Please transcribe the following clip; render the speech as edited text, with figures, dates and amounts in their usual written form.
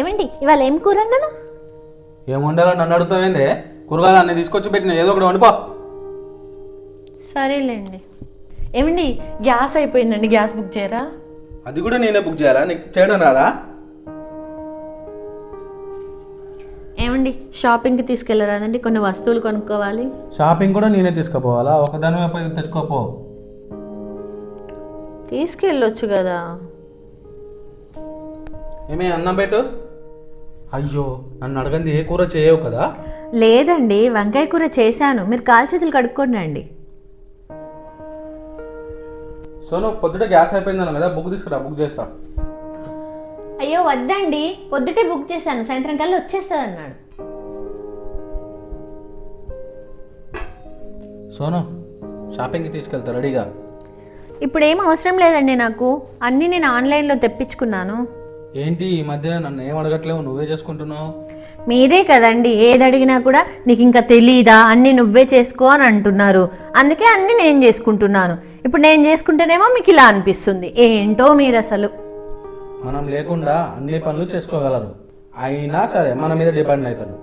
ఏమండి ఇవాళ ఏం కూర అన్నాను? ఏం వండాలో నన్ను అడుగుతావేందే? కూరగాయలు అన్నీ తీసుకొచ్చి పెట్టిన ఏదో ఒకటి వండిపో. సరేలేండి. ఏమండి గ్యాస్ అయిపోయిందండి, గ్యాస్ బుక్ చేయరా? అది కూడా నేనే బుక్ చేయాలా? నీకు చేయడం రాదా? ఏమండి షాపింగ్కి తీసుకెళ్ళరాదండి, కొన్ని వస్తువులు కొనుక్కోవాలి. షాపింగ్ కూడా నేనే తీసుకుపోవాలా? ఒకదాని పోయి తెచ్చుకోపో. తీసుకెళ్ళొచ్చు కదా. ఏమే అన్నం పెట్టు. అయ్యో నన్ను అడగంది ఏ కూర చేయవు కదా? లేదండి వంకాయ కూర చేశాను, మీరు కాలు చేతులు కడుక్కోండి అండి. సోను పొద్దుట గ్యాస్ అయిపోయిందన్న కదా, బుక్ తీసుకురా, బుక్ చేస్తా. అయ్యో వద్దండి, పొద్దుటే బుక్ చేశాను, సాయంత్రం కల్లా వచ్చేస్తుంది అన్నాడు. సోను షాపింగ్కి తీసుకెళ్తా రెడీగా. ఇప్పుడు ఏం అవసరం లేదండి, నాకు అన్నీ నేను ఆన్లైన్లో తెప్పించుకున్నాను. ఏంటి ఈ మధ్య నన్ను ఏం అడగట్లేవు, నువ్వే చేసుకుంటున్నావు? మీరే కదండి ఏది అడిగినా కూడా నీకు ఇంకా తెలీదా, అన్నీ నువ్వే చేసుకో అని అంటున్నారు. అందుకే అన్నీ నేను చేసుకుంటున్నాను. ఇప్పుడు నేను చేసుకుంటేనేమో మీకు ఇలా అనిపిస్తుంది. ఏంటో మీరు అసలు. మనం లేకుండా అన్ని పనులు చేసుకోగలరు, అయినా సరే మన మీద డిపెండ్ అవుతారు.